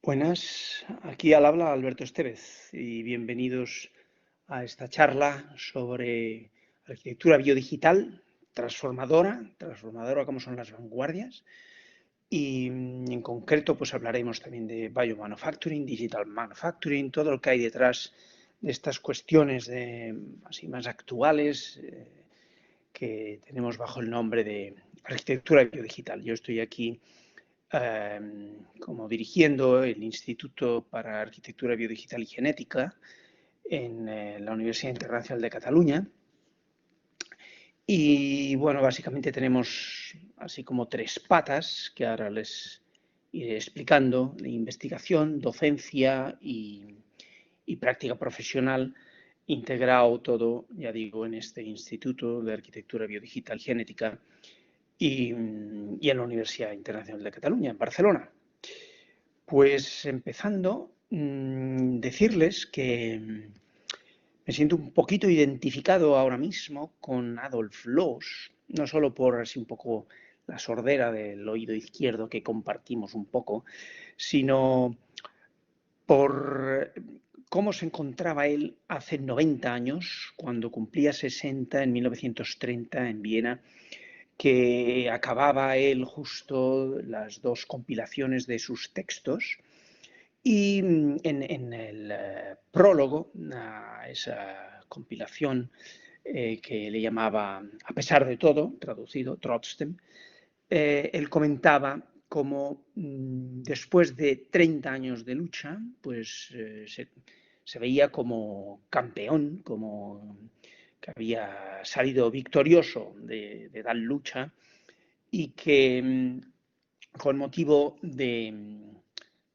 Buenas, aquí al habla Alberto Estevez y bienvenidos a esta charla sobre arquitectura biodigital transformadora como son las vanguardias y en concreto pues hablaremos también de biomanufacturing, digital manufacturing, todo lo que hay detrás de estas cuestiones así más actuales que tenemos bajo el nombre de arquitectura biodigital. Yo estoy aquí como dirigiendo el Instituto para Arquitectura Biodigital y Genética en la Universidad Internacional de Cataluña. Y bueno, básicamente tenemos así como tres patas que ahora les iré explicando: de investigación, docencia y práctica profesional, integrado todo, ya digo, en este Instituto de Arquitectura Biodigital y Genética y en la Universidad Internacional de Cataluña, en Barcelona. Pues empezando, decirles que me siento un poquito identificado ahora mismo con Adolf Loos, no solo por así un poco la sordera del oído izquierdo que compartimos un poco, sino por cómo se encontraba él hace 90 años, cuando cumplía 60 en 1930 en Viena, que acababa él justo las dos compilaciones de sus textos y en el prólogo a esa compilación que le llamaba A pesar de todo, traducido, Trotzdem, él comentaba cómo después de 30 años de lucha, pues se veía como campeón, como que había salido victorioso de tal lucha y que con motivo de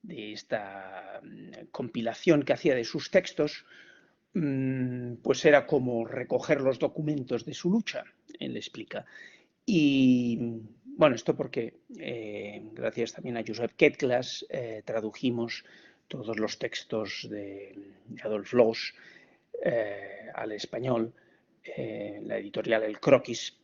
esta compilación que hacía de sus textos, pues era como recoger los documentos de su lucha, él explica. Y bueno, esto porque gracias también a Josep Quetglas tradujimos todos los textos de Adolf Loos al español, la editorial El Croquis.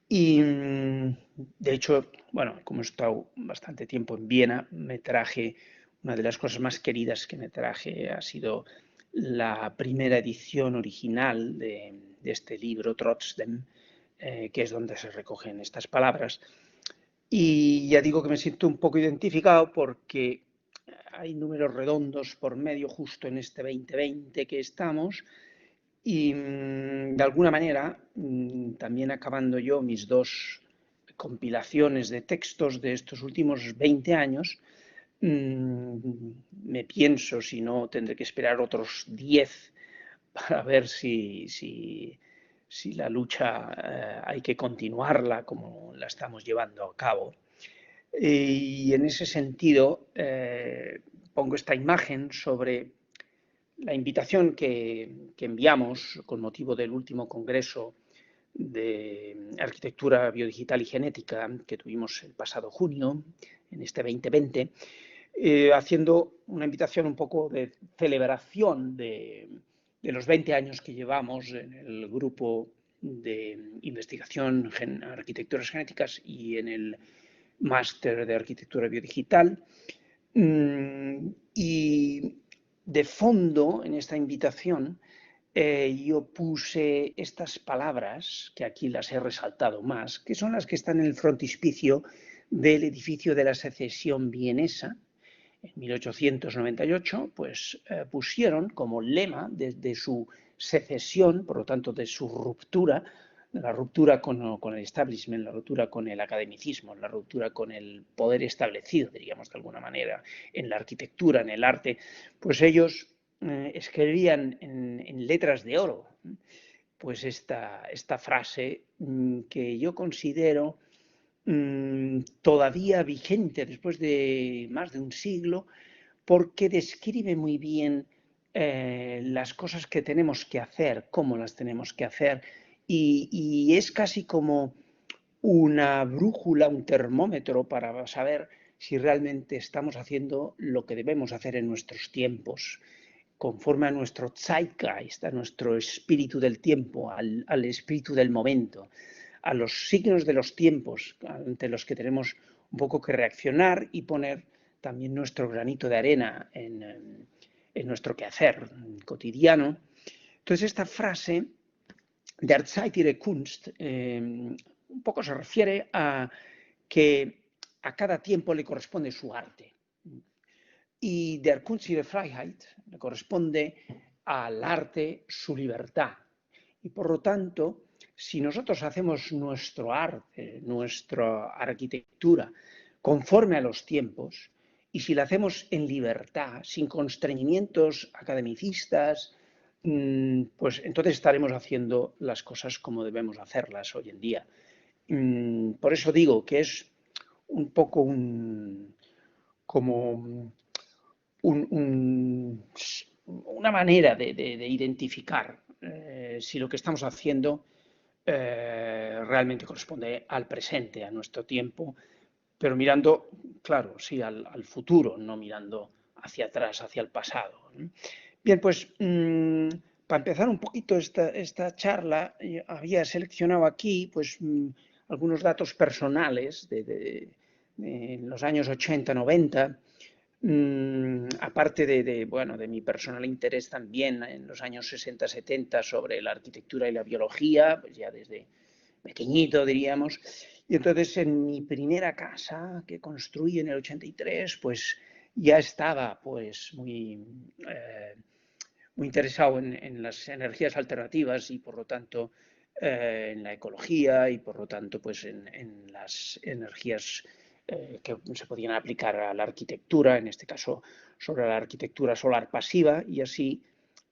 Y de hecho, bueno, como he estado bastante tiempo en Viena, me traje, una de las cosas más queridas que me traje ha sido la primera edición original de este libro, Trotzdem, que es donde se recogen estas palabras. Y ya digo que me siento un poco identificado porque hay números redondos por medio justo en este 2020 que estamos y de alguna manera, también acabando yo mis dos compilaciones de textos de estos últimos 20 años, me pienso si no tendré que esperar otros 10 para ver si la lucha hay que continuarla como la estamos llevando a cabo. Y en ese sentido pongo esta imagen sobre la invitación que enviamos con motivo del último congreso de arquitectura biodigital y genética que tuvimos el pasado junio, en este 2020, haciendo una invitación un poco de celebración de los 20 años que llevamos en el grupo de investigación arquitecturas genéticas y en el máster de arquitectura biodigital. Y de fondo en esta invitación yo puse estas palabras, que aquí las he resaltado más, que son las que están en el frontispicio del edificio de la secesión vienesa. En 1898, pues pusieron como lema de su secesión, por lo tanto de su ruptura, la ruptura con el establishment, la ruptura con el academicismo, la ruptura con el poder establecido, diríamos de alguna manera, en la arquitectura, en el arte, pues ellos escribían en letras de oro pues esta frase que yo considero todavía vigente después de más de un siglo, porque describe muy bien las cosas que tenemos que hacer, cómo las tenemos que hacer, y es casi como una brújula, un termómetro para saber si realmente estamos haciendo lo que debemos hacer en nuestros tiempos, conforme a nuestro zeitgeist, a nuestro espíritu del tiempo, al espíritu del momento, a los signos de los tiempos ante los que tenemos un poco que reaccionar y poner también nuestro granito de arena en nuestro quehacer cotidiano. Entonces, esta frase, Der Zeit ihre Kunst, un poco se refiere a que a cada tiempo le corresponde su arte. Y Der Kunst ihre Freiheit le corresponde al arte su libertad. Y por lo tanto, si nosotros hacemos nuestro arte, nuestra arquitectura, conforme a los tiempos, y si la hacemos en libertad, sin constreñimientos academicistas, pues entonces estaremos haciendo las cosas como debemos hacerlas hoy en día. Por eso digo que es un poco como una manera de identificar si lo que estamos haciendo realmente corresponde al presente, a nuestro tiempo, pero mirando, claro, sí, al futuro, no mirando hacia atrás, hacia el pasado. Bien, pues para empezar un poquito esta charla, había seleccionado aquí pues algunos datos personales de los años 80, 90, aparte de mi personal interés también en los años 60, 70 sobre la arquitectura y la biología, pues ya desde pequeñito diríamos. Y entonces en mi primera casa que construí en el 83, pues ya estaba pues muy interesado en las energías alternativas y por lo tanto en la ecología y por lo tanto pues en las energías que se podían aplicar a la arquitectura, en este caso sobre la arquitectura solar pasiva, y así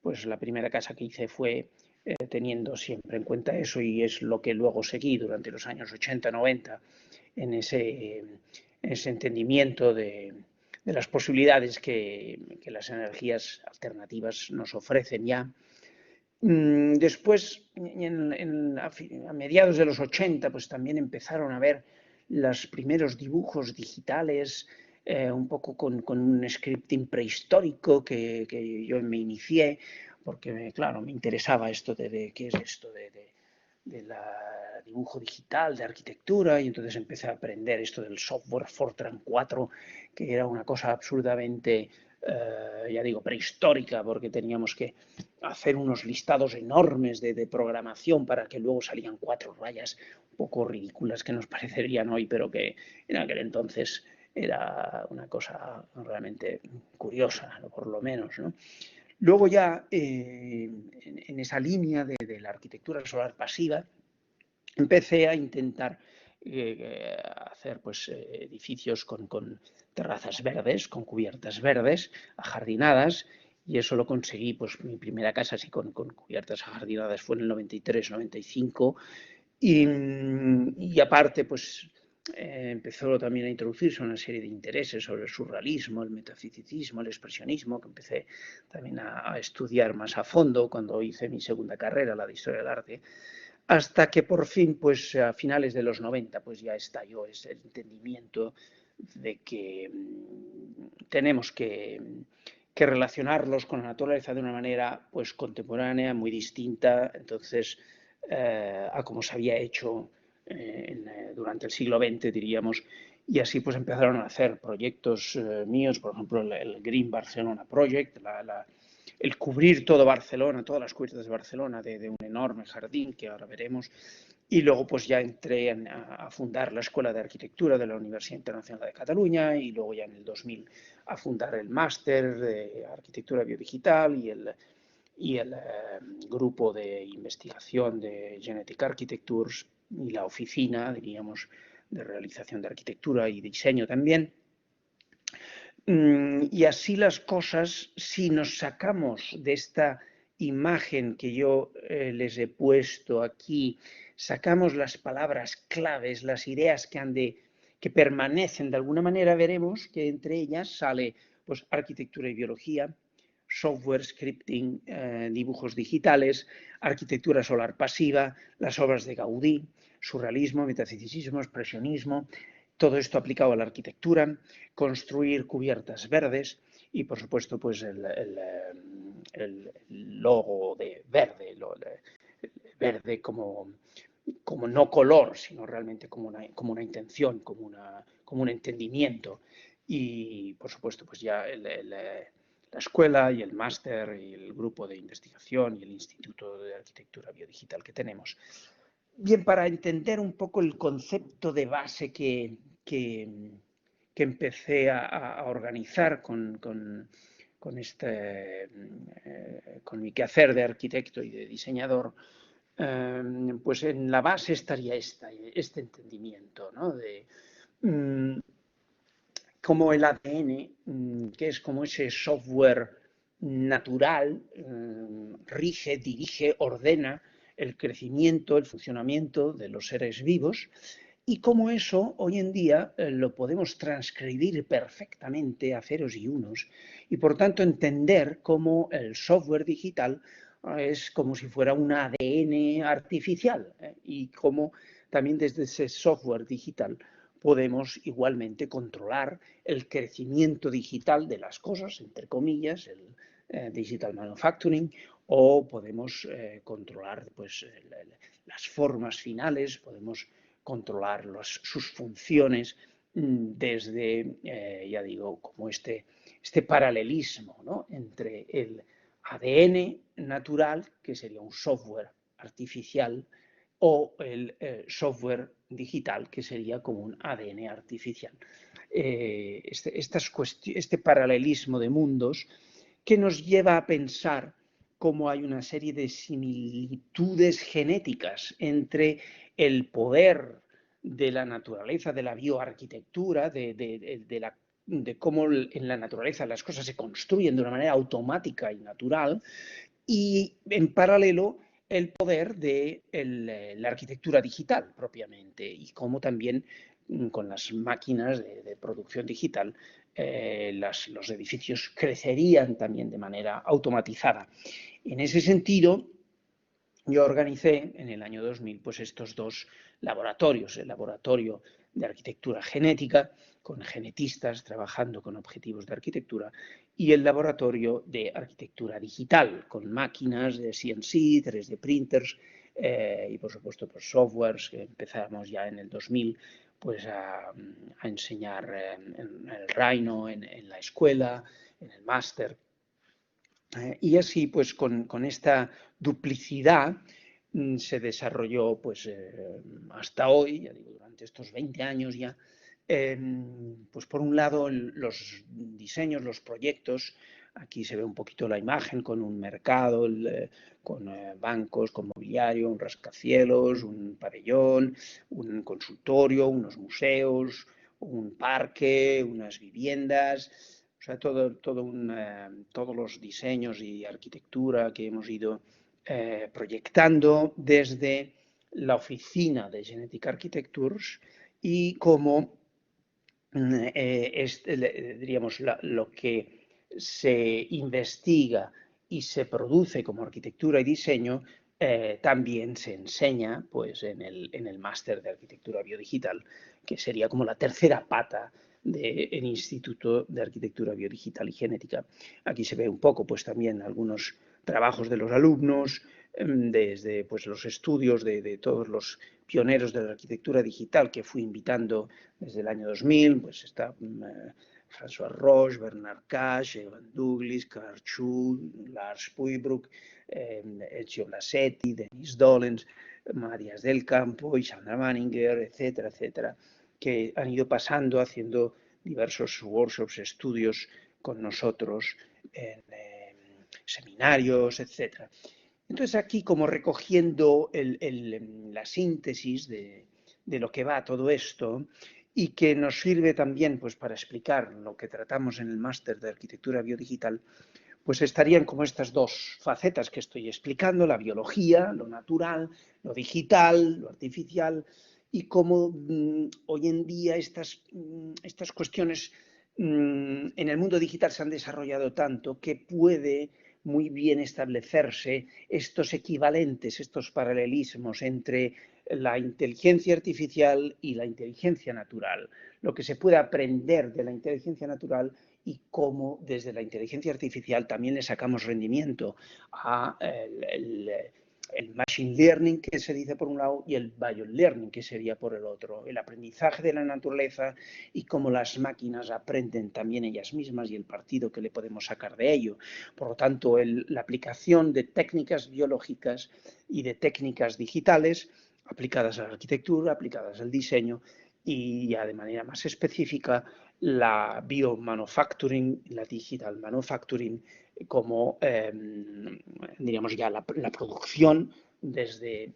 pues la primera casa que hice fue teniendo siempre en cuenta eso, y es lo que luego seguí durante los años 80-90 en ese entendimiento de las posibilidades que las energías alternativas nos ofrecen ya. Después, a mediados de los 80, pues también empezaron a ver los primeros dibujos digitales, un poco con un scripting prehistórico que yo me inicié, porque, claro, me interesaba esto de qué es esto del dibujo digital, de arquitectura, y entonces empecé a aprender esto del software Fortran 4, que era una cosa absurdamente, ya digo, prehistórica, porque teníamos que hacer unos listados enormes de programación para que luego salían 4 rayas un poco ridículas que nos parecerían hoy, pero que en aquel entonces era una cosa realmente curiosa, por lo menos, ¿no? Luego ya en esa línea de la arquitectura solar pasiva empecé a intentar hacer pues, edificios con terrazas verdes, con cubiertas verdes, ajardinadas, y eso lo conseguí, pues mi primera casa así con cubiertas ajardinadas fue en el 93, 95, y aparte pues empezó también a introducirse una serie de intereses sobre el surrealismo, el metafisicismo, el expresionismo, que empecé también a estudiar más a fondo cuando hice mi segunda carrera, la de Historia del Arte, hasta que por fin, pues a finales de los 90, pues ya estalló ese entendimiento de que tenemos que relacionarlos con la naturaleza de una manera pues contemporánea, muy distinta, entonces a como se había hecho durante el siglo XX, diríamos, y así pues empezaron a hacer proyectos míos, por ejemplo el Green Barcelona Project, el cubrir todo Barcelona, todas las cubiertas de Barcelona de un enorme jardín que ahora veremos, y luego pues ya entré a fundar la Escuela de Arquitectura de la Universidad Internacional de Cataluña, y luego ya en el 2000 a fundar el máster de Arquitectura Biodigital y el grupo de investigación de Genetic Architectures y la oficina, diríamos, de realización de arquitectura y diseño también. Y así las cosas, si nos sacamos de esta imagen que yo les he puesto aquí, sacamos las palabras claves, las ideas que permanecen de alguna manera, veremos que entre ellas sale pues, arquitectura y biología, software, scripting, dibujos digitales, arquitectura solar pasiva, las obras de Gaudí, surrealismo, metafisicismo, expresionismo, todo esto aplicado a la arquitectura, construir cubiertas verdes y, por supuesto, pues el logo de verde, el verde como no color, sino realmente como una intención, como un entendimiento. y, por supuesto, pues ya la escuela y el máster y el grupo de investigación y el Instituto de Arquitectura Biodigital que tenemos. Bien, para entender un poco el concepto de base que empecé a organizar con mi quehacer de arquitecto y de diseñador, pues en la base estaría este entendimiento, ¿no? De cómo el ADN, que es como ese software natural, rige, dirige, ordena el crecimiento, el funcionamiento de los seres vivos, y cómo eso hoy en día lo podemos transcribir perfectamente a ceros y unos, y por tanto entender cómo el software digital es como si fuera un ADN artificial, y cómo también desde ese software digital podemos igualmente controlar el crecimiento digital de las cosas, entre comillas, el digital manufacturing, o podemos controlar pues, las formas finales, podemos controlar sus funciones desde, ya digo, como este paralelismo, ¿no? Entre el ADN natural, que sería un software artificial, o el software digital, que sería como un ADN artificial. Este paralelismo de mundos que nos lleva a pensar cómo hay una serie de similitudes genéticas entre el poder de la naturaleza, de la bioarquitectura, de cómo en la naturaleza las cosas se construyen de una manera automática y natural, y en paralelo el poder de la arquitectura digital propiamente, y cómo también con las máquinas de producción digital los edificios crecerían también de manera automatizada. En ese sentido, yo organicé en el año 2000 pues estos dos laboratorios, el laboratorio de arquitectura genética, con genetistas trabajando con objetivos de arquitectura, y el laboratorio de arquitectura digital, con máquinas de CNC, 3D printers y por supuesto pues, softwares que empezamos ya en el 2000 pues, a enseñar en el Rhino, en la escuela, en el máster. Y así, pues con esta duplicidad se desarrolló pues, hasta hoy, ya digo, durante estos 20 años ya, pues por un lado los diseños, los proyectos, aquí se ve un poquito la imagen con un mercado, con bancos, con mobiliario, un rascacielos, un pabellón, un consultorio, unos museos, un parque, unas viviendas, o sea, todos los diseños y arquitectura que hemos ido proyectando desde la oficina de Genetic Architectures, y cómo diríamos, lo que se investiga y se produce como arquitectura y diseño también se enseña pues, en el máster de arquitectura biodigital, que sería como la tercera pata del Instituto de Arquitectura Biodigital y Genética. Aquí se ve un poco pues, también algunos trabajos de los alumnos, desde pues, los estudios de todos los pioneros de la arquitectura digital que fui invitando desde el año 2000, pues está François Roche, Bernard Cash, Evan Douglas, Carl Chu, Lars Puybrook, Ezio Blasetti, Denis Dollens, Matías del Campo y Sandra Manninger, etcétera, etcétera, que han ido pasando haciendo diversos workshops, estudios con nosotros en seminarios, etcétera. Entonces aquí como recogiendo la síntesis de lo que va todo esto, y que nos sirve también pues, para explicar lo que tratamos en el máster de arquitectura biodigital, pues estarían como estas dos facetas que estoy explicando, la biología, lo natural, lo digital, lo artificial, y cómo hoy en día estas cuestiones en el mundo digital se han desarrollado tanto que puede muy bien establecerse estos equivalentes, estos paralelismos entre la inteligencia artificial y la inteligencia natural, lo que se puede aprender de la inteligencia natural y cómo desde la inteligencia artificial también le sacamos rendimiento a el machine learning, que se dice por un lado, y el biolearning, que sería por el otro. El aprendizaje de la naturaleza y cómo las máquinas aprenden también ellas mismas y el partido que le podemos sacar de ello. Por lo tanto, la aplicación de técnicas biológicas y de técnicas digitales aplicadas a la arquitectura, aplicadas al diseño y ya de manera más específica la biomanufacturing, la digital manufacturing, como diríamos ya la producción desde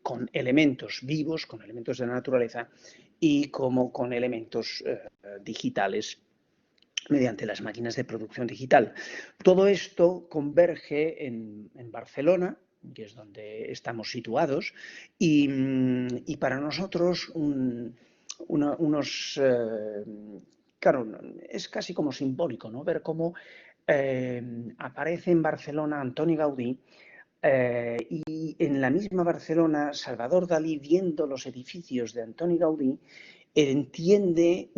con elementos vivos, con elementos de la naturaleza y como con elementos digitales mediante las máquinas de producción digital. Todo esto converge en Barcelona, que es donde estamos situados, y para nosotros claro, es casi como simbólico, ¿no? Ver cómo aparece en Barcelona Antoni Gaudí y en la misma Barcelona Salvador Dalí, viendo los edificios de Antoni Gaudí, entiende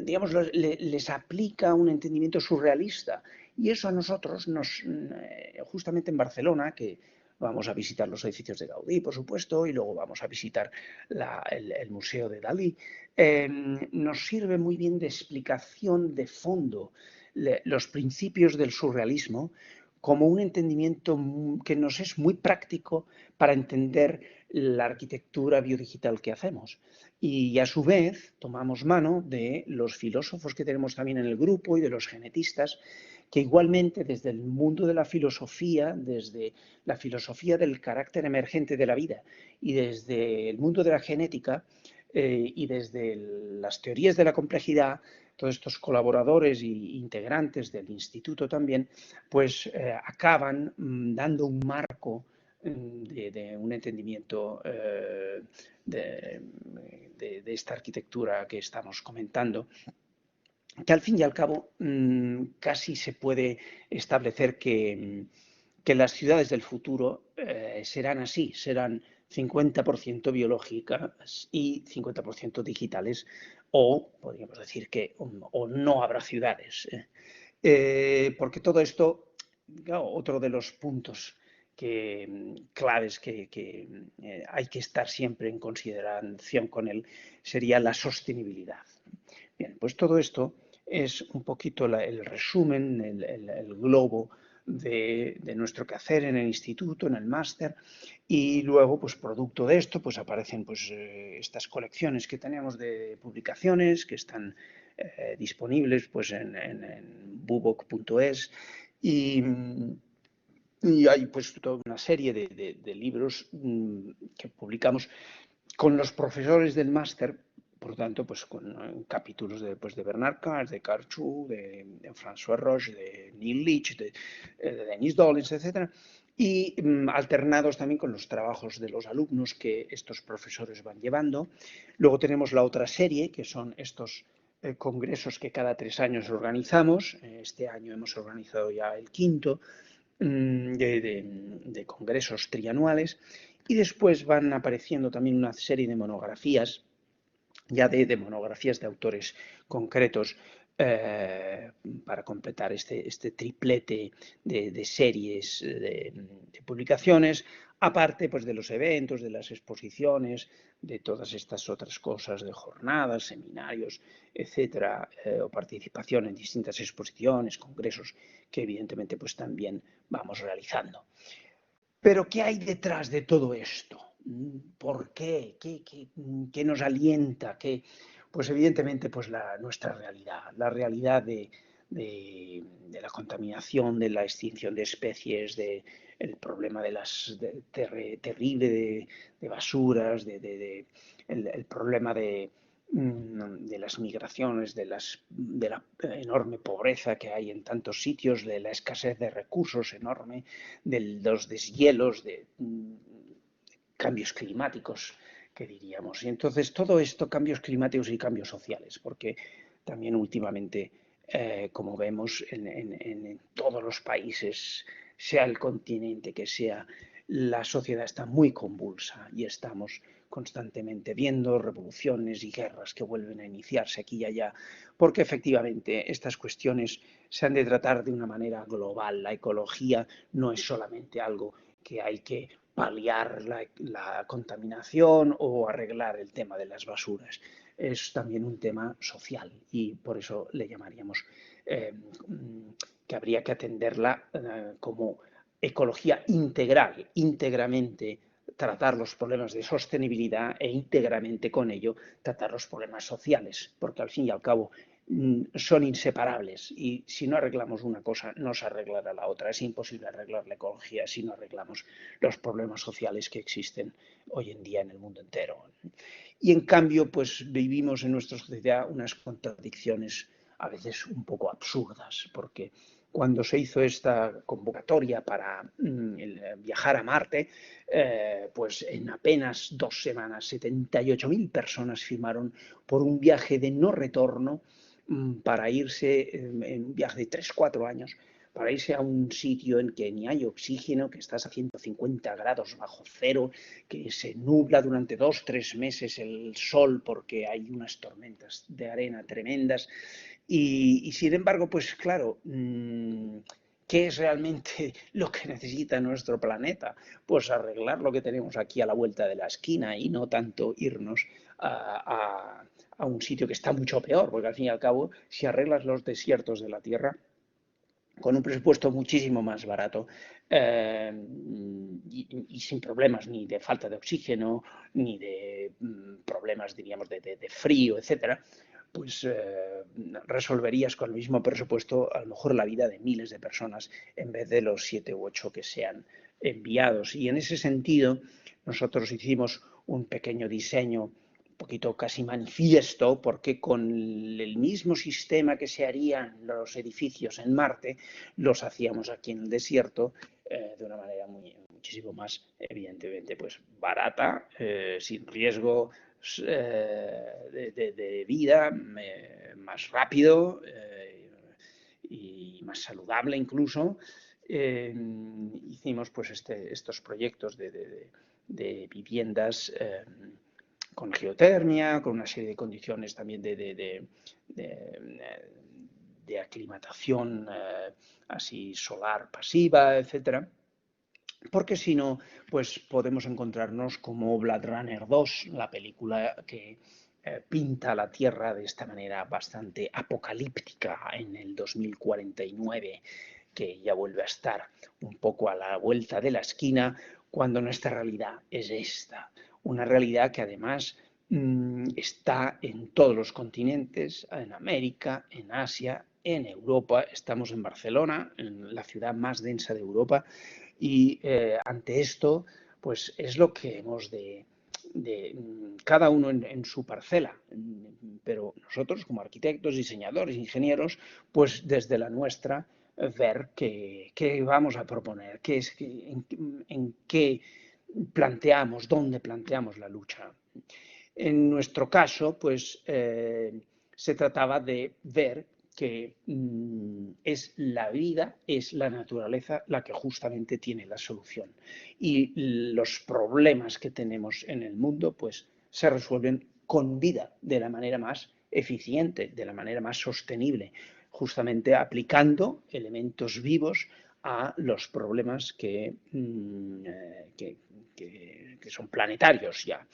digamos, les aplica un entendimiento surrealista. Y eso a nosotros, justamente en Barcelona, que vamos a visitar los edificios de Gaudí, por supuesto, y luego vamos a visitar el Museo de Dalí, nos sirve muy bien de explicación de fondo los principios del surrealismo como un entendimiento que nos es muy práctico para entender la arquitectura biodigital que hacemos. Y a su vez tomamos mano de los filósofos que tenemos también en el grupo y de los genetistas, que igualmente desde el mundo de la filosofía, desde la filosofía del carácter emergente de la vida y desde el mundo de la genética y desde las teorías de la complejidad, todos estos colaboradores e integrantes del instituto también, pues acaban dando un marco de un entendimiento de esta arquitectura que estamos comentando, que al fin y al cabo casi se puede establecer que las ciudades del futuro serán así, serán 50% biológicas y 50% digitales, o podríamos decir que o no habrá ciudades. Porque todo esto, claro, otro de los puntos claves que hay que estar siempre en consideración con él sería la sostenibilidad. Bien, pues todo esto es un poquito el resumen, el globo de nuestro quehacer en el instituto, en el máster, y luego, pues producto de esto, pues aparecen pues, estas colecciones que tenemos de publicaciones que están disponibles pues, en bubok.es y hay pues toda una serie de libros que publicamos con los profesores del máster, por lo tanto, pues con capítulos de Bernard Katz, de Carl Chu, de François Roche, de Neil Leach, de Dennis Dollins, etc. Y alternados también con los trabajos de los alumnos que estos profesores van llevando. Luego tenemos la otra serie, que son estos congresos que cada 3 años organizamos. Este año hemos organizado ya el quinto de congresos trianuales. Y después van apareciendo también una serie de monografías, ya de monografías de autores concretos, para completar este triplete de series de publicaciones, aparte pues, de los eventos, de las exposiciones, de todas estas otras cosas, de jornadas, seminarios, etcétera, o participación en distintas exposiciones, congresos, que evidentemente pues, también vamos realizando. Pero ¿qué hay detrás de todo esto? ¿Por qué? ¿Qué nos alienta? Pues evidentemente pues nuestra realidad, la realidad de la contaminación, de la extinción de especies, el problema terrible de basuras, el problema de las migraciones, de la enorme pobreza que hay en tantos sitios, de la escasez de recursos enorme, de los deshielos, de cambios climáticos, que diríamos. Y entonces todo esto, cambios climáticos y cambios sociales, porque también últimamente, como vemos en todos los países, sea el continente que sea, la sociedad está muy convulsa y estamos constantemente viendo revoluciones y guerras que vuelven a iniciarse aquí y allá, porque efectivamente estas cuestiones se han de tratar de una manera global. La ecología no es solamente algo que hay que paliar la contaminación o arreglar el tema de las basuras. Es también un tema social y por eso le llamaríamos eh, que habría que atenderla como ecología integral, íntegramente tratar los problemas de sostenibilidad e íntegramente con ello tratar los problemas sociales, porque al fin y al cabo son inseparables y si no arreglamos una cosa no se arreglará la otra. Es imposible arreglar la ecología si no arreglamos los problemas sociales que existen hoy en día en el mundo entero. Y en cambio, pues vivimos en nuestra sociedad unas contradicciones a veces un poco absurdas, porque cuando se hizo esta convocatoria para viajar a Marte, pues en apenas 2 semanas 78.000 personas firmaron por un viaje de no retorno para irse en un viaje de 3 o 4 años para irse a un sitio en que ni hay oxígeno, que estás a 150 grados bajo cero, que se nubla durante 2 o 3 meses el sol porque hay unas tormentas de arena tremendas. Y sin embargo, pues claro, ¿qué es realmente lo que necesita nuestro planeta? Pues arreglar lo que tenemos aquí a la vuelta de la esquina y no tanto irnos a un sitio que está mucho peor, porque al fin y al cabo, si arreglas los desiertos de la Tierra, con un presupuesto muchísimo más barato y sin problemas ni de falta de oxígeno, ni de problemas, diríamos, de frío, etcétera, pues resolverías con el mismo presupuesto a lo mejor la vida de miles de personas en vez de los 7 u 8 que sean enviados. Y en ese sentido, nosotros hicimos un pequeño diseño poquito casi manifiesto, porque con el mismo sistema que se harían los edificios en Marte, los hacíamos aquí en el desierto de una manera muchísimo más, evidentemente, pues barata, sin riesgo de vida, más rápido y más saludable incluso. Hicimos pues estos proyectos de viviendas con geotermia, con una serie de condiciones también de aclimatación así solar pasiva, etcétera. Porque si no, pues podemos encontrarnos como Blade Runner 2, la película que pinta la Tierra de esta manera bastante apocalíptica en el 2049, que ya vuelve a estar un poco a la vuelta de la esquina, cuando nuestra realidad es esta. Una realidad que además está en todos los continentes, en América, en Asia, en Europa. Estamos en Barcelona, en la ciudad más densa de Europa, y ante esto, pues es lo que hemos de cada uno en su parcela, pero nosotros como arquitectos, diseñadores, ingenieros, pues desde la nuestra ver qué vamos a proponer, en qué planteamos, dónde planteamos la lucha. En nuestro caso, pues se trataba de ver que es la vida, es la naturaleza la que justamente tiene la solución. Y los problemas que tenemos en el mundo, pues se resuelven con vida, de la manera más eficiente, de la manera más sostenible, justamente aplicando elementos vivos a los problemas que son planetarios ya.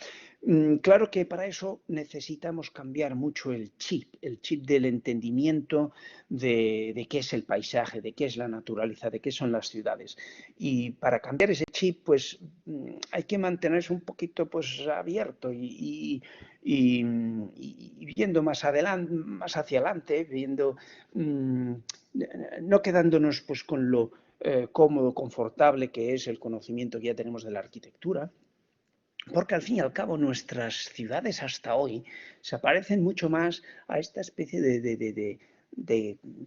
Claro que para eso necesitamos cambiar mucho el chip del entendimiento de qué es el paisaje, de qué es la naturaleza, de qué son las ciudades. Y para cambiar ese chip, pues hay que mantenerse un poquito pues abierto y viendo más adelante, más hacia adelante, viendo, no quedándonos pues con lo cómodo, confortable que es el conocimiento que ya tenemos de la arquitectura, porque al fin y al cabo nuestras ciudades hasta hoy se parecen mucho más a esta especie de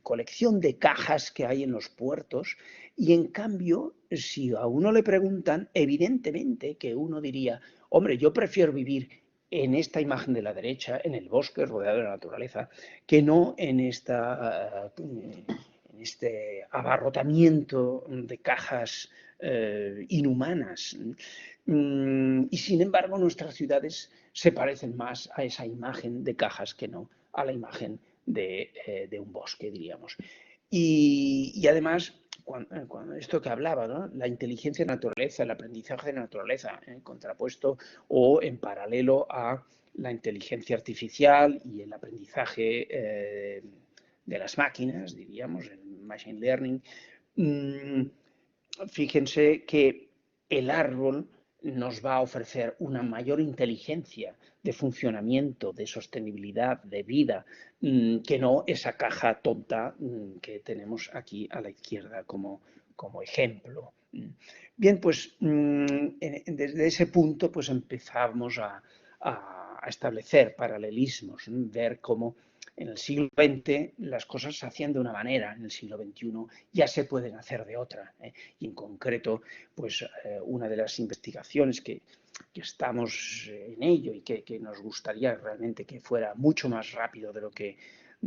colección de cajas que hay en los puertos y en cambio, si a uno le preguntan, evidentemente que uno diría, hombre, yo prefiero vivir en esta imagen de la derecha, en el bosque rodeado de la naturaleza, que no en este abarrotamiento de cajas inhumanas. Y sin embargo, nuestras ciudades se parecen más a esa imagen de cajas que no a la imagen de un bosque, diríamos. Y además, cuando esto que hablaba, ¿no? La inteligencia de naturaleza, el aprendizaje de naturaleza, contrapuesto o en paralelo a la inteligencia artificial y el aprendizaje de las máquinas, diríamos, el machine learning. Fíjense que el árbol nos va a ofrecer una mayor inteligencia de funcionamiento, de sostenibilidad, de vida, que no esa caja tonta que tenemos aquí a la izquierda como ejemplo. Bien, pues desde ese punto pues empezamos a establecer paralelismos, ver cómo en el siglo XX las cosas se hacían de una manera, en el siglo XXI ya se pueden hacer de otra. Y en concreto, pues una de las investigaciones que estamos en ello y que nos gustaría realmente que fuera mucho más rápido de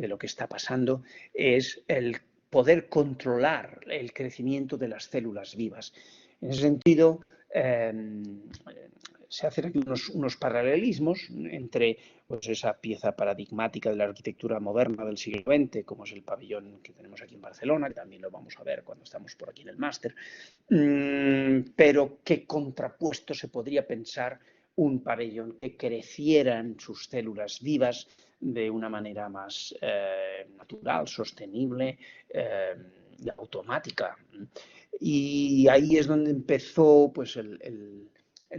lo que está pasando es el poder controlar el crecimiento de las células vivas. En ese sentido, se hacen aquí unos paralelismos entre pues, esa pieza paradigmática de la arquitectura moderna del siglo XX, como es el pabellón que tenemos aquí en Barcelona, que también lo vamos a ver cuando estamos por aquí en el máster, pero qué contrapuesto se podría pensar un pabellón que creciera en sus células vivas de una manera más natural, sostenible y automática. Y ahí es donde empezó pues, el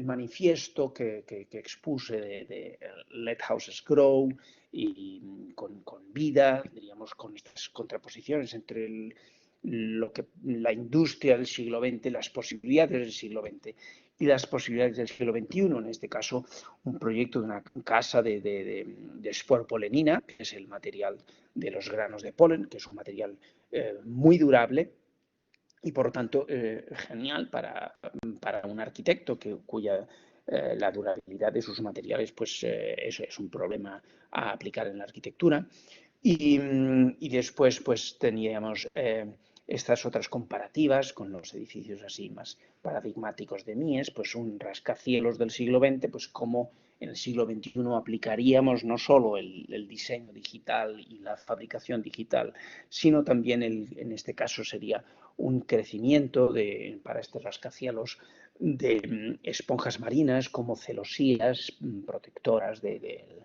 manifiesto que expuse de Let Houses Grow y con vida, diríamos, con estas contraposiciones entre lo que la industria del siglo XX, las posibilidades del siglo XX y las posibilidades del siglo XXI, en este caso un proyecto de una casa de esporopolenina, que es el material de los granos de polen, que es un material muy durable y por lo tanto genial para un arquitecto cuya la durabilidad de sus materiales pues es un problema a aplicar en la arquitectura. Y después pues teníamos estas otras comparativas con los edificios así más paradigmáticos de Mies, pues un rascacielos del siglo XX, pues cómo en el siglo XXI aplicaríamos no solo el diseño digital y la fabricación digital, sino también en este caso sería un crecimiento para estos rascacielos de esponjas marinas como celosías protectoras del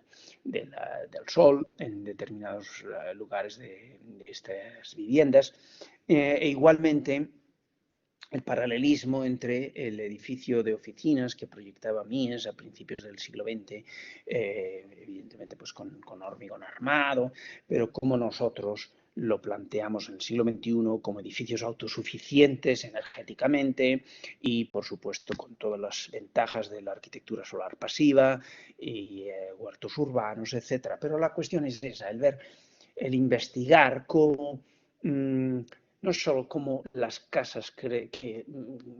sol en determinados lugares de estas viviendas. Igualmente, el paralelismo entre el edificio de oficinas que proyectaba Mies a principios del siglo XX, evidentemente pues con hormigón armado, pero como nosotros lo planteamos en el siglo XXI como edificios autosuficientes energéticamente y, por supuesto, con todas las ventajas de la arquitectura solar pasiva y huertos urbanos, etc. Pero la cuestión es esa, el investigar cómo no solo cómo las casas que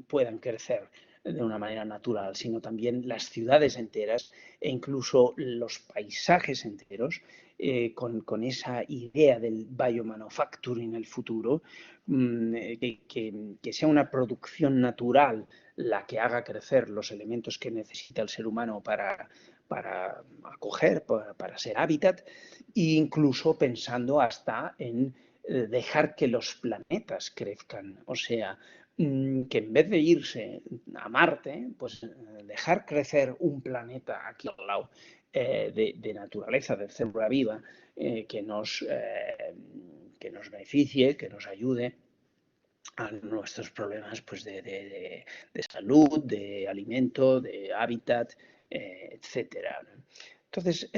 puedan crecer de una manera natural, sino también las ciudades enteras e incluso los paisajes enteros, con esa idea del biomanufacturing en el futuro, que sea una producción natural la que haga crecer los elementos que necesita el ser humano para acoger, para ser hábitat, e incluso pensando hasta en dejar que los planetas crezcan, o sea, que en vez de irse a Marte, pues dejar crecer un planeta aquí al lado de naturaleza, de célula viva, que nos beneficie, que nos ayude a nuestros problemas pues, de salud, de alimento, de hábitat, etcétera. Entonces,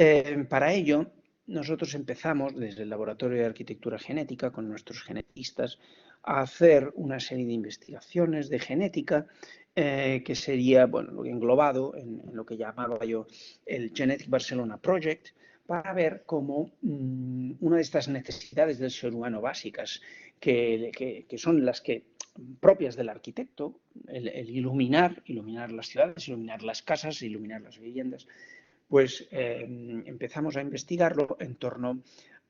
para ello, nosotros empezamos desde el Laboratorio de Arquitectura Genética con nuestros genetistas a hacer una serie de investigaciones de genética que sería bueno, englobado en lo que llamaba yo el Genetic Barcelona Project, para ver cómo una de estas necesidades del ser humano básicas, que son las que propias del arquitecto, el iluminar las ciudades, iluminar las casas, iluminar las viviendas, pues empezamos a investigarlo en torno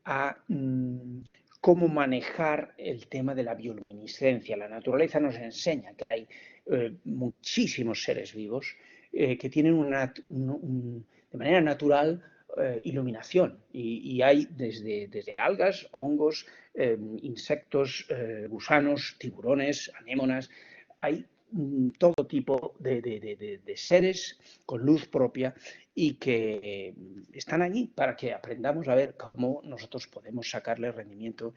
a cómo manejar el tema de la bioluminiscencia. La naturaleza nos enseña que hay muchísimos seres vivos que tienen de manera natural iluminación y hay desde algas, hongos, insectos, gusanos, tiburones, anémonas, hay todo tipo de seres con luz propia y que están allí para que aprendamos a ver cómo nosotros podemos sacarle rendimiento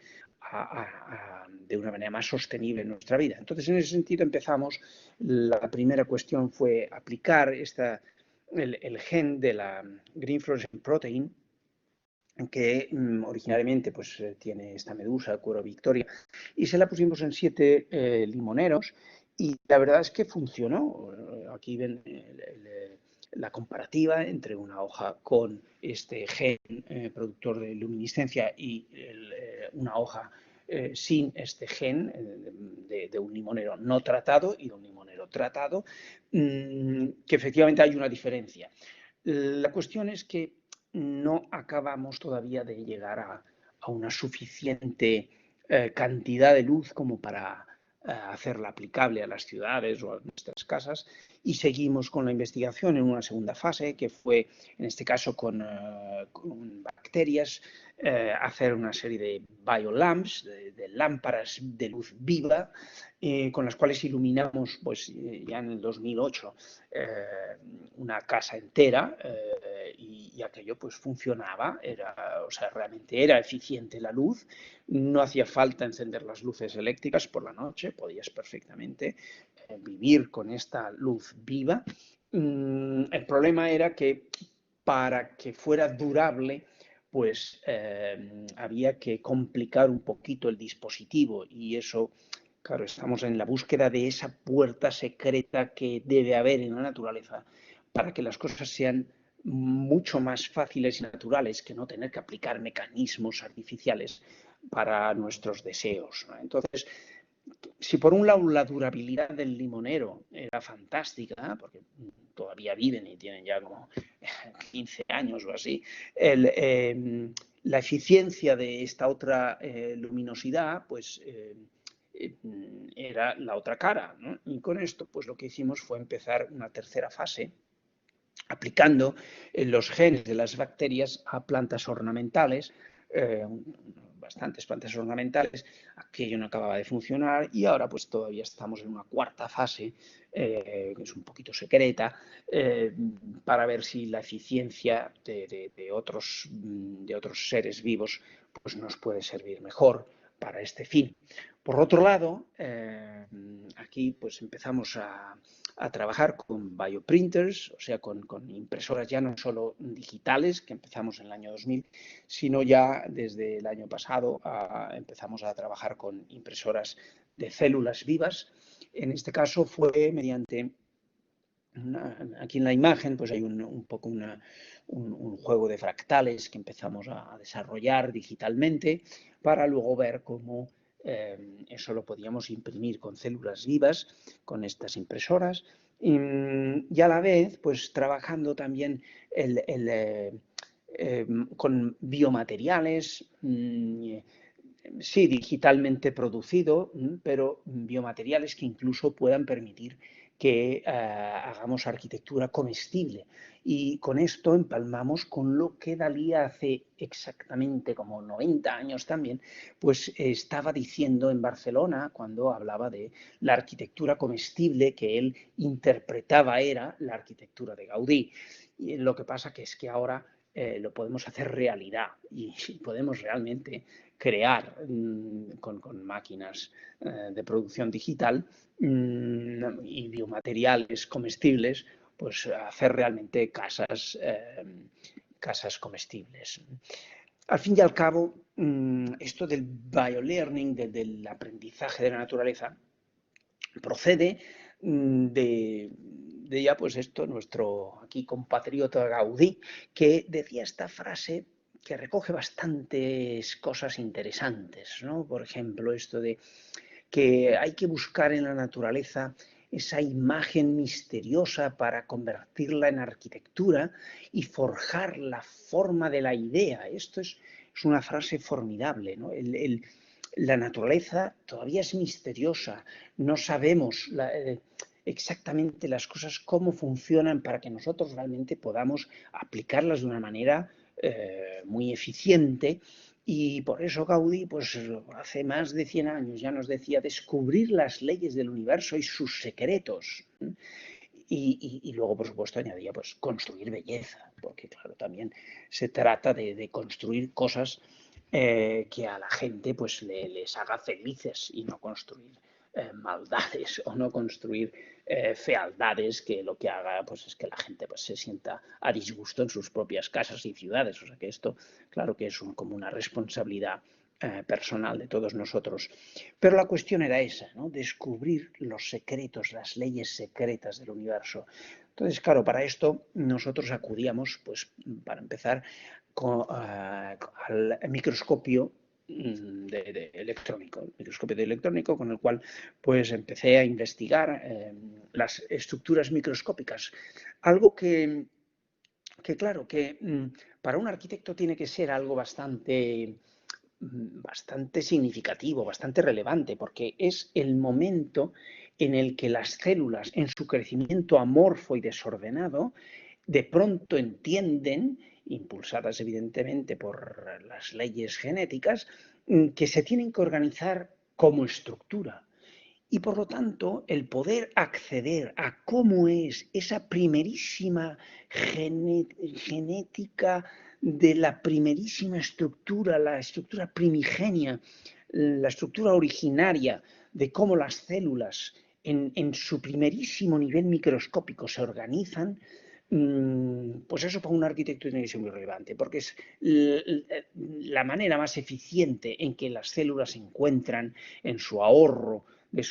de una manera más sostenible en nuestra vida. Entonces, en ese sentido empezamos. La primera cuestión fue aplicar el gen de la Green Fluorescent Protein, que originalmente pues, tiene esta medusa, Cuero Victoria, y se la pusimos en 7 limoneros y la verdad es que funcionó. Aquí ven la comparativa entre una hoja con este gen productor de luminiscencia y una hoja sin este gen de un limonero no tratado y de un limonero tratado, que efectivamente hay una diferencia. La cuestión es que no acabamos todavía de llegar a una suficiente cantidad de luz como para hacerla aplicable a las ciudades o a nuestras casas y seguimos con la investigación en una segunda fase que fue en este caso con bacterias, hacer una serie de biolamps, de lámparas de luz viva con las cuales iluminamos pues, ya en el 2008 una casa entera y aquello pues funcionaba, o sea, realmente era eficiente la luz, no hacía falta encender las luces eléctricas por la noche, podías perfectamente vivir con esta luz viva. El problema era que para que fuera durable pues había que complicar un poquito el dispositivo y eso, claro, estamos en la búsqueda de esa puerta secreta que debe haber en la naturaleza para que las cosas sean mucho más fáciles y naturales que no tener que aplicar mecanismos artificiales para nuestros deseos, ¿no? Entonces, si por un lado la durabilidad del limonero era fantástica, porque todavía viven y tienen ya como 15 años o así, la eficiencia de esta otra luminosidad, pues era la otra cara, ¿no? Y con esto, pues lo que hicimos fue empezar una tercera fase aplicando los genes de las bacterias a plantas ornamentales, bastantes plantas ornamentales, aquello no acababa de funcionar y ahora pues todavía estamos en una cuarta fase, que es un poquito secreta, para ver si la eficiencia de otros seres vivos pues nos puede servir mejor para este fin. Por otro lado, aquí pues empezamos a trabajar con bioprinters, o sea, con impresoras ya no solo digitales, que empezamos en el año 2000, sino ya desde el año pasado empezamos a trabajar con impresoras de células vivas. En este caso fue mediante, aquí en la imagen, pues hay un poco un juego de fractales que empezamos a desarrollar digitalmente para luego ver cómo eso lo podíamos imprimir con células vivas, con estas impresoras, y a la vez, pues trabajando también con biomateriales, sí, digitalmente producido, pero biomateriales que incluso puedan permitir que hagamos arquitectura comestible. Y con esto empalmamos con lo que Dalí hace exactamente como 90 años también, pues estaba diciendo en Barcelona cuando hablaba de la arquitectura comestible que él interpretaba era la arquitectura de Gaudí. Y lo que pasa que es que ahora lo podemos hacer realidad y podemos realmente crear con máquinas de producción digital y biomateriales comestibles, pues hacer realmente casas comestibles. Al fin y al cabo, esto del biolearning, del aprendizaje de la naturaleza, procede de ya pues esto, nuestro aquí compatriota Gaudí, que decía esta frase que recoge bastantes cosas interesantes, ¿no? Por ejemplo, esto de que hay que buscar en la naturaleza esa imagen misteriosa para convertirla en arquitectura y forjar la forma de la idea. Esto es es una frase formidable, ¿no? La naturaleza todavía es misteriosa, no sabemos exactamente las cosas, cómo funcionan para que nosotros realmente podamos aplicarlas de una manera muy eficiente. Y por eso Gaudí, pues hace más de 100 años ya nos decía descubrir las leyes del universo y sus secretos. Y luego, por supuesto, añadía pues construir belleza, porque claro, también se trata de construir cosas que a la gente pues les haga felices y no construir maldades o no construir fealdades que lo que haga pues es que la gente pues se sienta a disgusto en sus propias casas y ciudades. O sea que esto, claro que es como una responsabilidad personal de todos nosotros. Pero la cuestión era esa, ¿no? Descubrir los secretos, las leyes secretas del universo. Entonces, claro, para esto nosotros acudíamos, pues, para empezar, al microscopio electrónico, el microscopio de electrónico, con el cual pues empecé a investigar las estructuras microscópicas. Algo que claro, que para un arquitecto tiene que ser algo bastante significativo, bastante relevante, porque es el momento en el que las células, en su crecimiento amorfo y desordenado, de pronto entienden, impulsadas evidentemente por las leyes genéticas, que se tienen que organizar como estructura. Y por lo tanto, el poder acceder a cómo es esa primerísima genética de la primerísima estructura, la estructura primigenia, la estructura originaria de cómo las células en su primerísimo nivel microscópico se organizan, pues eso para un arquitecto tiene que ser muy relevante, porque es la manera más eficiente en que las células se encuentran en su ahorro en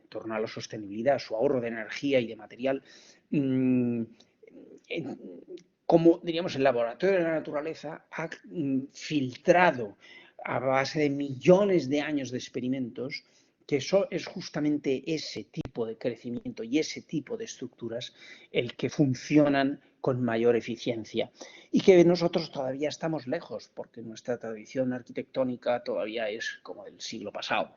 torno a la sostenibilidad, su ahorro de energía y de material, como diríamos el laboratorio de la naturaleza ha filtrado a base de millones de años de experimentos que eso es justamente ese tipo de crecimiento y ese tipo de estructuras el que funcionan con mayor eficiencia y que nosotros todavía estamos lejos porque nuestra tradición arquitectónica todavía es como del siglo pasado,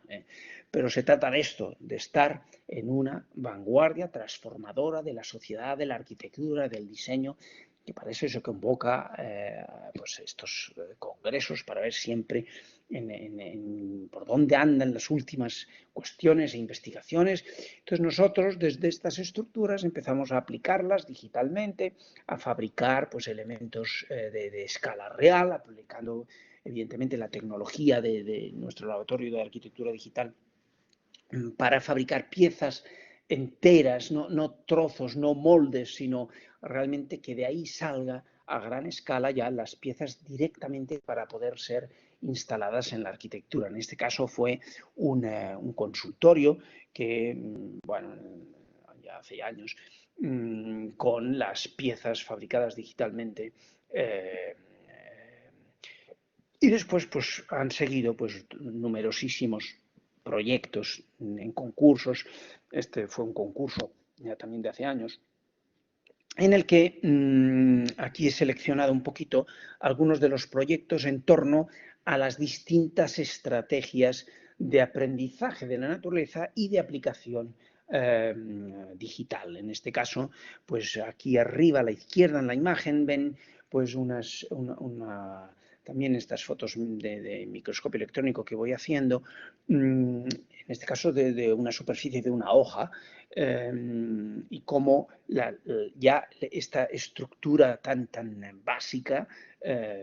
pero se trata de esto, de estar en una vanguardia transformadora de la sociedad, de la arquitectura, del diseño, y para eso se convoca pues estos congresos para ver siempre por dónde andan las últimas cuestiones e investigaciones. Entonces nosotros desde estas estructuras empezamos a aplicarlas digitalmente, a fabricar pues, elementos de escala real, aplicando evidentemente la tecnología de nuestro laboratorio de arquitectura digital para fabricar piezas enteras, no trozos, no moldes, sino realmente que de ahí salga a gran escala ya las piezas directamente para poder ser instaladas en la arquitectura. En este caso fue un consultorio que, bueno, ya hace años, con las piezas fabricadas digitalmente. Y después pues, han seguido pues, numerosísimos proyectos en concursos. Este fue un concurso ya también de hace años, en el que aquí he seleccionado un poquito algunos de los proyectos en torno a las distintas estrategias de aprendizaje de la naturaleza y de aplicación digital. En este caso, pues aquí arriba a la izquierda en la imagen ven pues también estas fotos de microscopio electrónico que voy haciendo, en este caso de una superficie de una hoja, y cómo ya esta estructura tan básica,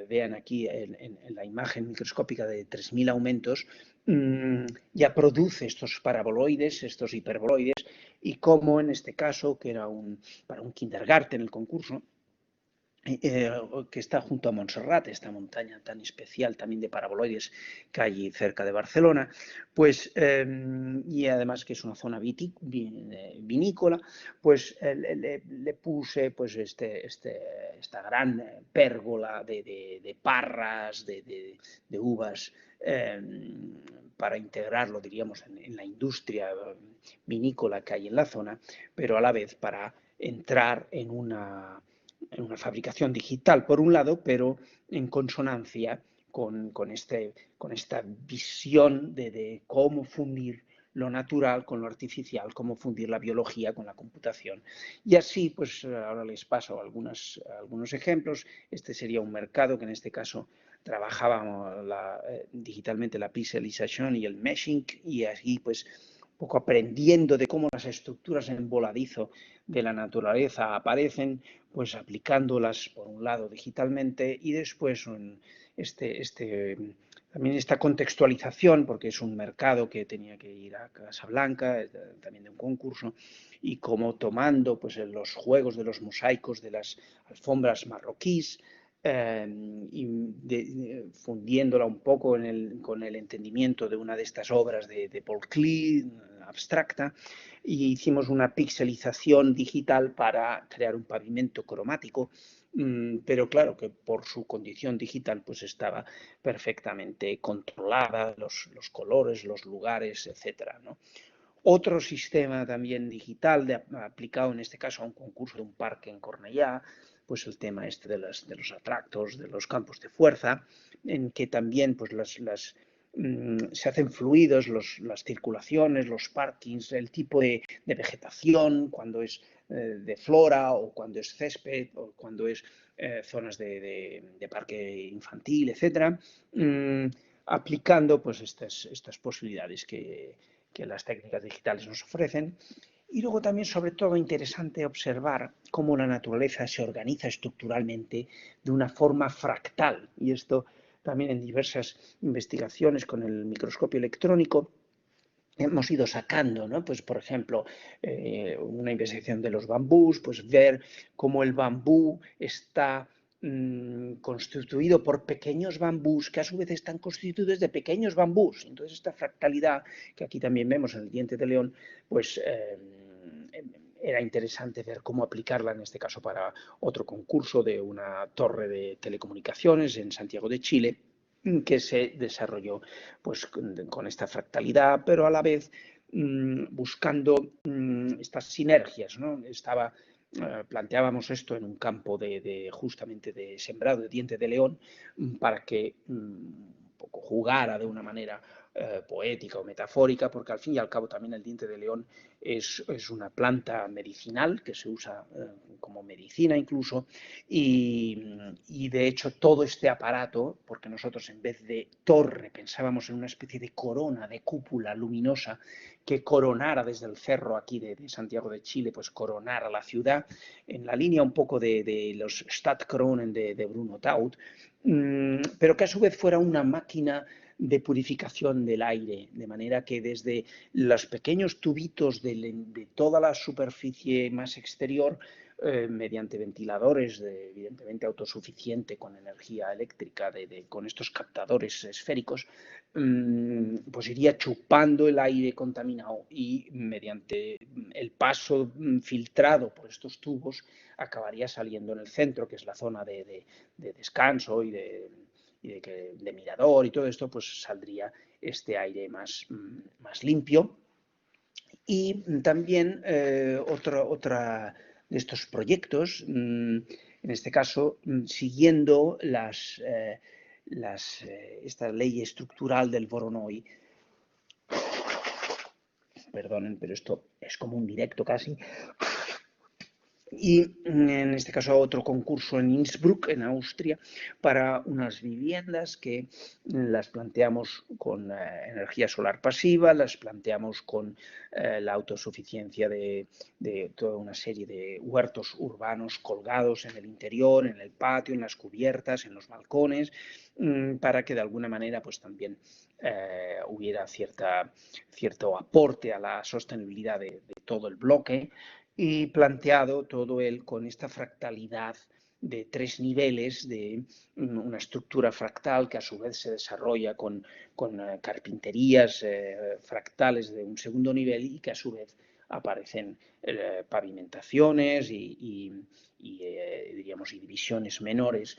vean aquí en la imagen microscópica de 3000 aumentos, ya produce estos paraboloides, estos hiperboloides, y cómo en este caso, que era para un kindergarten el concurso, que está junto a Montserrat, esta montaña tan especial también de paraboloides que hay cerca de Barcelona, pues, y además que es una zona vinícola, pues le puse pues esta gran pérgola de parras, de uvas, para integrarlo, diríamos, en la industria vinícola que hay en la zona, pero a la vez para entrar en una fabricación digital, por un lado, pero en consonancia con esta visión de cómo fundir lo natural con lo artificial, cómo fundir la biología con la computación. Y así, pues ahora les paso algunos ejemplos. Este sería un mercado que en este caso trabajábamos digitalmente la pixelización y el meshing, y así pues un poco aprendiendo de cómo las estructuras en voladizo de la naturaleza aparecen, pues aplicándolas por un lado digitalmente y después también esta contextualización, porque es un mercado que tenía que ir a Casablanca, también de un concurso, y como tomando pues, los juegos de los mosaicos de las alfombras marroquíes, fundiéndola un poco con el entendimiento de una de estas obras de Paul Klee, abstracta, y hicimos una pixelización digital para crear un pavimento cromático, pero claro que por su condición digital pues estaba perfectamente controlada, los colores, los lugares, etcétera, ¿no? Otro sistema también digital aplicado en este caso a un concurso de un parque en Cornellá, pues el tema este de los atractos, de los campos de fuerza, en que también pues se hacen fluidos las circulaciones, los parkings, el tipo de vegetación, cuando es de flora o cuando es césped o cuando es zonas de parque infantil, etcétera, aplicando pues estas posibilidades que las técnicas digitales nos ofrecen. Y luego también, sobre todo, interesante observar cómo la naturaleza se organiza estructuralmente de una forma fractal. Y esto también en diversas investigaciones con el microscopio electrónico hemos ido sacando, ¿no? Pues, por ejemplo, una investigación de los bambús, pues ver cómo el bambú está constituido por pequeños bambús que a su vez están constituidos de pequeños bambús. Entonces, esta fractalidad que aquí también vemos en el diente de león, pues era interesante ver cómo aplicarla en este caso para otro concurso de una torre de telecomunicaciones en Santiago de Chile, que se desarrolló pues, con esta fractalidad, pero a la vez buscando estas sinergias, ¿no? Planteábamos esto en un campo justamente de sembrado de diente de león para que un poco jugara de una manera poética o metafórica, porque al fin y al cabo también el diente de león es una planta medicinal que se usa como medicina incluso, y de hecho todo este aparato, porque nosotros en vez de torre pensábamos en una especie de corona, de cúpula luminosa que coronara desde el cerro aquí de Santiago de Chile, pues coronara la ciudad, en la línea un poco de los Stadtkronen de Bruno Taut, pero que a su vez fuera una máquina de purificación del aire, de manera que desde los pequeños tubitos de toda la superficie más exterior, mediante ventiladores, evidentemente autosuficiente con energía eléctrica, con estos captadores esféricos, pues iría chupando el aire contaminado y mediante el paso filtrado por estos tubos acabaría saliendo en el centro, que es la zona de descanso y de mirador y todo esto, pues saldría este aire más limpio. Y también otra de estos proyectos, en este caso, siguiendo esta ley estructural del Voronoi. Perdonen, pero esto es como un directo casi. Y en este caso otro concurso en Innsbruck, en Austria, para unas viviendas que las planteamos con energía solar pasiva, las planteamos con la autosuficiencia de toda una serie de huertos urbanos colgados en el interior, en el patio, en las cubiertas, en los balcones, para que de alguna manera pues también hubiera cierto aporte a la sostenibilidad de todo el bloque, y planteado todo él con esta fractalidad de 3 niveles, de una estructura fractal que a su vez se desarrolla con carpinterías fractales de un segundo nivel y que a su vez aparecen pavimentaciones diríamos, y divisiones menores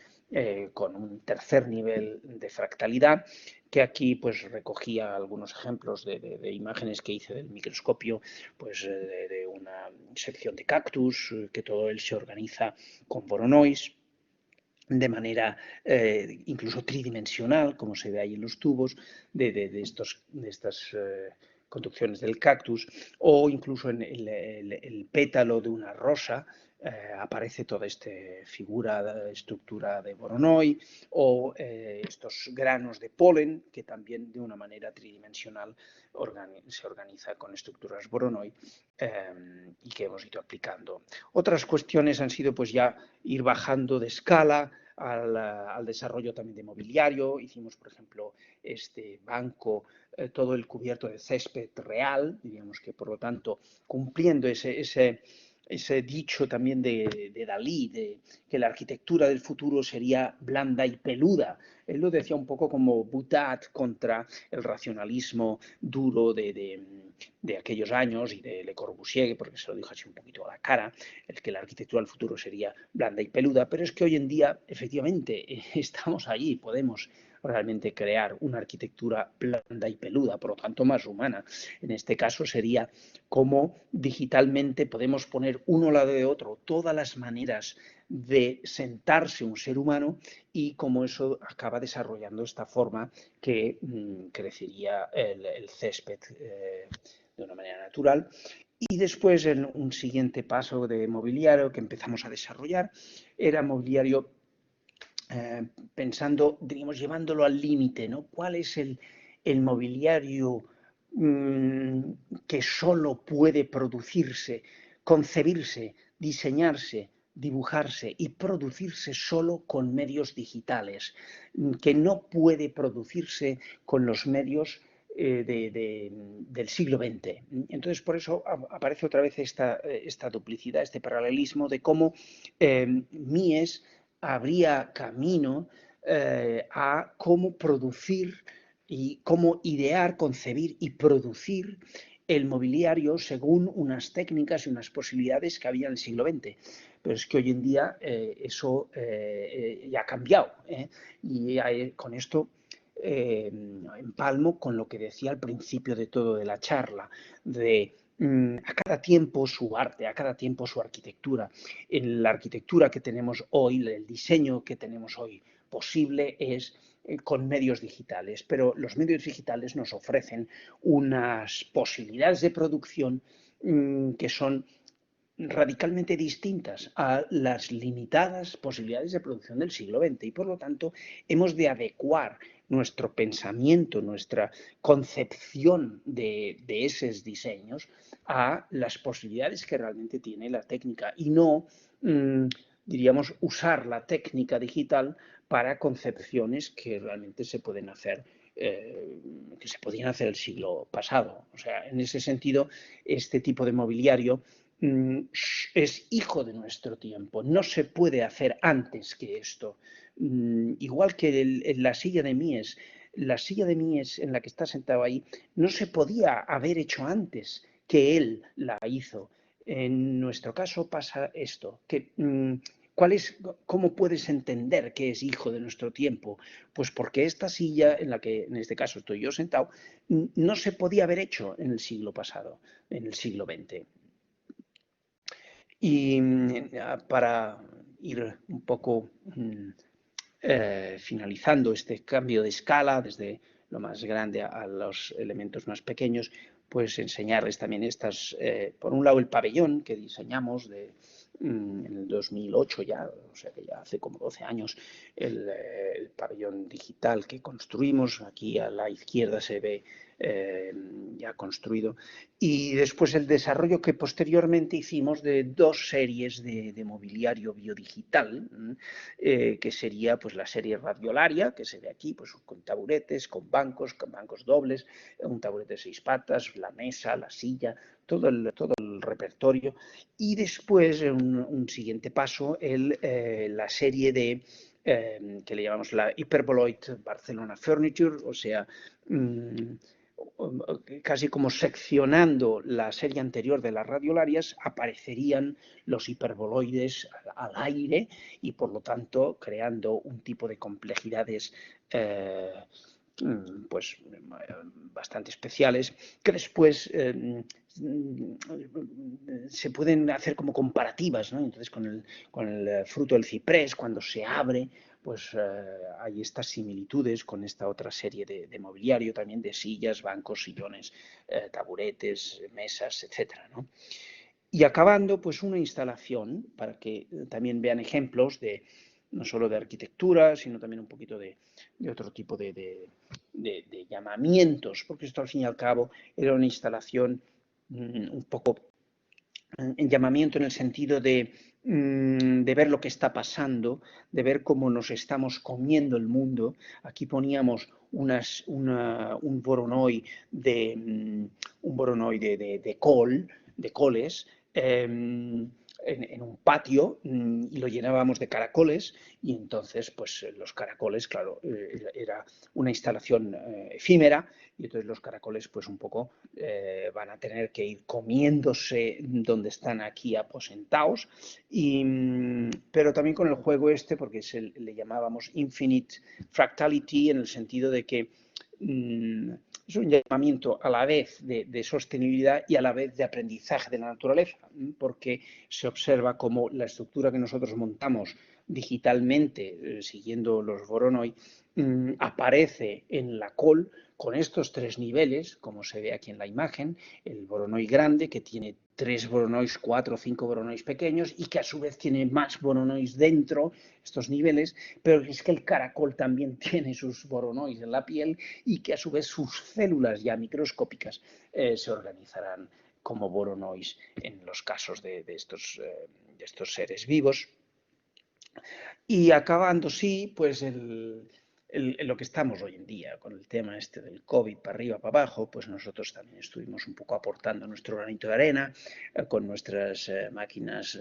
con un tercer nivel de fractalidad, que aquí pues recogía algunos ejemplos de imágenes que hice del microscopio, pues de una sección de cactus, que todo él se organiza con Voronoi, de manera incluso tridimensional, como se ve ahí en los tubos de estas conducciones del cactus, o incluso en el pétalo de una rosa aparece toda esta figura, estructura de Voronoi, o estos granos de polen, que también de una manera tridimensional se organiza con estructuras Voronoi y que hemos ido aplicando. Otras cuestiones han sido pues ya ir bajando de escala al desarrollo también de mobiliario. Hicimos, por ejemplo, este banco, todo el cubierto de césped real, diríamos que por lo tanto, cumpliendo ese dicho también de Dalí, de que la arquitectura del futuro sería blanda y peluda. Él lo decía un poco como Butat contra el racionalismo duro de aquellos años y de Le Corbusier, porque se lo dijo así un poquito a la cara, el que la arquitectura del futuro sería blanda y peluda, pero es que hoy en día efectivamente estamos allí, podemos realmente crear una arquitectura blanda y peluda, por lo tanto más humana. En este caso sería cómo digitalmente podemos poner uno al lado de otro todas las maneras de sentarse un ser humano y cómo eso acaba desarrollando esta forma que crecería el césped de una manera natural. Y después, en un siguiente paso de mobiliario que empezamos a desarrollar, era mobiliario pensando, digamos, llevándolo al límite, ¿no? ¿Cuál es el mobiliario que solo puede producirse, concebirse, diseñarse, dibujarse y producirse solo con medios digitales, que no puede producirse con los medios del siglo XX? Entonces, por eso aparece otra vez esta duplicidad, este paralelismo de cómo Mies habría camino a cómo producir y cómo idear, concebir y producir el mobiliario según unas técnicas y unas posibilidades que había en el siglo XX. Pero es que hoy en día eso ya ha cambiado. Y con esto empalmo con lo que decía al principio de todo de la charla, de a cada tiempo su arte, a cada tiempo su arquitectura. En la arquitectura que tenemos hoy, el diseño que tenemos hoy posible es con medios digitales, pero los medios digitales nos ofrecen unas posibilidades de producción que son radicalmente distintas a las limitadas posibilidades de producción del siglo XX y por lo tanto hemos de adecuar nuestro pensamiento, nuestra concepción de esos diseños a las posibilidades que realmente tiene la técnica y no, diríamos, usar la técnica digital para concepciones que realmente se pueden hacer que se podían hacer el siglo pasado. O sea, en ese sentido, este tipo de mobiliario es hijo de nuestro tiempo, no se puede hacer antes que esto. Igual que en la silla de Mies en la que está sentado ahí, no se podía haber hecho antes que él la hizo. En nuestro caso pasa esto, que ¿cómo puedes entender que es hijo de nuestro tiempo? Pues porque esta silla, en la que en este caso estoy yo sentado, no se podía haber hecho en el siglo pasado, en el siglo XX. Y para ir un poco finalizando este cambio de escala desde lo más grande a los elementos más pequeños, pues enseñarles también por un lado el pabellón que diseñamos en el 2008 ya, o sea que ya hace como 12 años, el pabellón digital que construimos, aquí a la izquierda se ve ya construido, y después el desarrollo que posteriormente hicimos de dos series de mobiliario biodigital, que sería pues la serie radiolaria, que se ve aquí, pues con taburetes, con bancos dobles, un taburete de 6 patas, la mesa, la silla, todo el repertorio. Y después, en un siguiente paso, la serie que le llamamos la Hyperboloid Barcelona Furniture, o sea, casi como seccionando la serie anterior de las radiolarias, aparecerían los hiperboloides al aire y por lo tanto creando un tipo de complejidades pues bastante especiales, que después se pueden hacer como comparativas, ¿no? Entonces con el fruto del ciprés, cuando se abre, pues hay estas similitudes con esta otra serie de mobiliario también, de sillas, bancos, sillones, taburetes, mesas, etcétera, ¿no? Y acabando, pues una instalación para que también vean ejemplos de no solo de arquitectura, sino también un poquito de otro tipo de llamamientos, porque esto al fin y al cabo era una instalación un poco en llamamiento en el sentido de ver lo que está pasando, de ver cómo nos estamos comiendo el mundo. Aquí poníamos un Voronoi de coles, en un patio y lo llenábamos de caracoles y entonces pues los caracoles, claro, era una instalación efímera y entonces los caracoles pues un poco van a tener que ir comiéndose donde están aquí aposentados, pero también con el juego este, porque le llamábamos Infinite Fractality, en el sentido de que es un llamamiento a la vez de sostenibilidad y a la vez de aprendizaje de la naturaleza, porque se observa cómo la estructura que nosotros montamos digitalmente, siguiendo los Voronoi, aparece en la col con estos tres niveles, como se ve aquí en la imagen, el Voronoi grande, que tiene 3 Voronois, 4 o 5 Voronois pequeños y que a su vez tiene más Voronois dentro, estos niveles, pero es que el caracol también tiene sus Voronois en la piel y que a su vez sus células ya microscópicas se organizarán como Voronois en los casos de estos seres vivos. Y acabando, sí, pues lo que estamos hoy en día con el tema este del COVID para arriba, para abajo, pues nosotros también estuvimos un poco aportando nuestro granito de arena con nuestras máquinas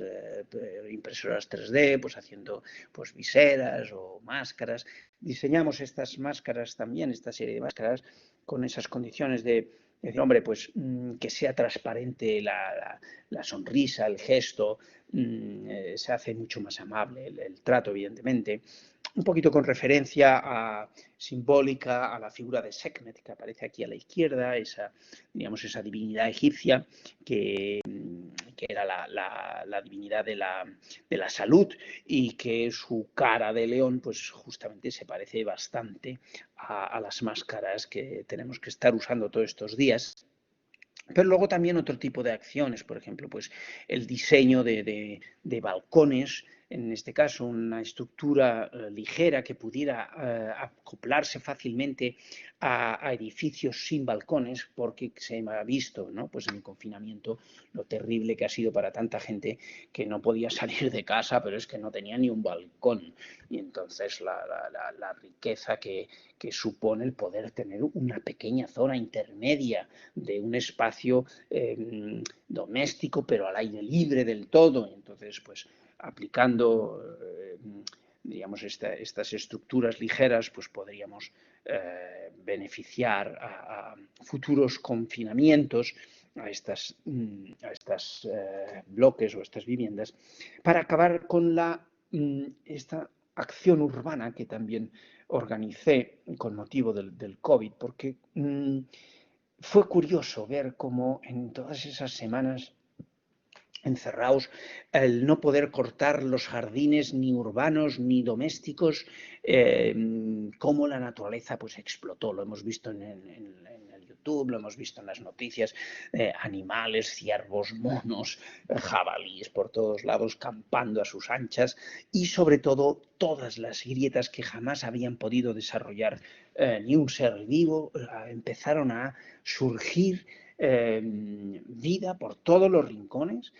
impresoras 3D, pues haciendo pues viseras o máscaras. Diseñamos estas máscaras también, esta serie de máscaras, con esas condiciones de decir, hombre, pues que sea transparente la sonrisa, el gesto, se hace mucho más amable el trato, evidentemente. Un poquito con referencia simbólica a la figura de Sekhmet, que aparece aquí a la izquierda, digamos, esa divinidad egipcia que era la divinidad de la salud y que su cara de león, pues justamente se parece bastante a las máscaras que tenemos que estar usando todos estos días. Pero luego también otro tipo de acciones, por ejemplo, pues el diseño de balcones, en este caso una estructura ligera que pudiera acoplarse fácilmente a edificios sin balcones, porque se ha visto, ¿no? Pues en el confinamiento lo terrible que ha sido para tanta gente que no podía salir de casa, pero es que no tenía ni un balcón. Y entonces la riqueza que supone el poder tener una pequeña zona intermedia de un espacio doméstico, pero al aire libre del todo. Entonces, pues aplicando, digamos, estas estructuras ligeras, pues podríamos beneficiar a futuros confinamientos a estas bloques o estas viviendas para acabar con esta acción urbana que también organicé con motivo del COVID, porque fue curioso ver cómo en todas esas semanas encerrados, el no poder cortar los jardines ni urbanos ni domésticos, cómo la naturaleza pues explotó. Lo hemos visto en el YouTube, lo hemos visto en las noticias, animales, ciervos, monos, jabalíes por todos lados campando a sus anchas y sobre todo todas las grietas que jamás habían podido desarrollar ni un ser vivo, empezaron a surgir vida por todos los rincones.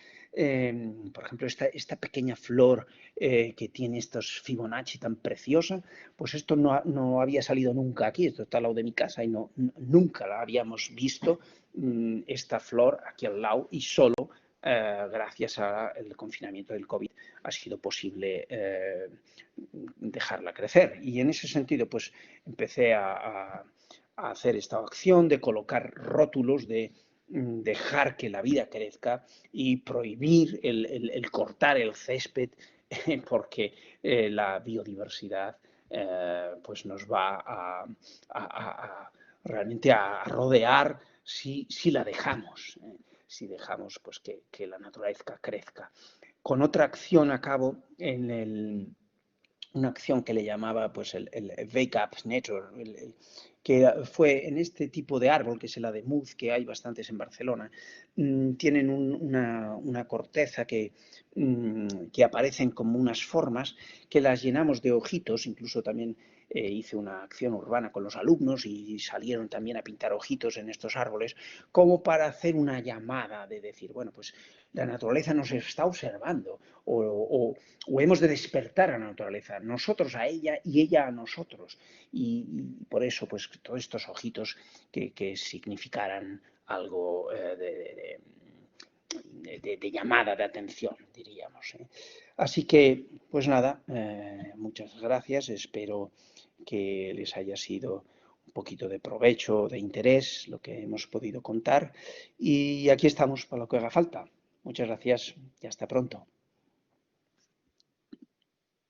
Por ejemplo, esta pequeña flor que tiene estos Fibonacci tan preciosa, pues esto no había salido nunca aquí, esto está al lado de mi casa y nunca la habíamos visto, esta flor aquí al lado, y solo gracias al confinamiento del COVID ha sido posible dejarla crecer. Y en ese sentido, pues empecé a hacer esta acción de colocar rótulos de dejar que la vida crezca y prohibir el cortar el césped porque la biodiversidad pues nos va realmente a rodear si la dejamos, si dejamos pues, que la naturaleza crezca. Con otra acción a cabo una acción que le llamaba pues el Wake Up Nature, que fue en este tipo de árbol, que es el ademuz, que hay bastantes en Barcelona, tienen una corteza que aparecen como unas formas que las llenamos de ojitos, incluso también hice una acción urbana con los alumnos y salieron también a pintar ojitos en estos árboles, como para hacer una llamada de decir, bueno, pues la naturaleza nos está observando o hemos de despertar a la naturaleza, nosotros a ella y ella a nosotros. Y por eso, pues, todos estos ojitos que significaran algo de llamada de atención, diríamos. Así que, pues nada, muchas gracias. Espero que les haya sido un poquito de provecho, de interés, lo que hemos podido contar. Y aquí estamos para lo que haga falta. Muchas gracias y hasta pronto.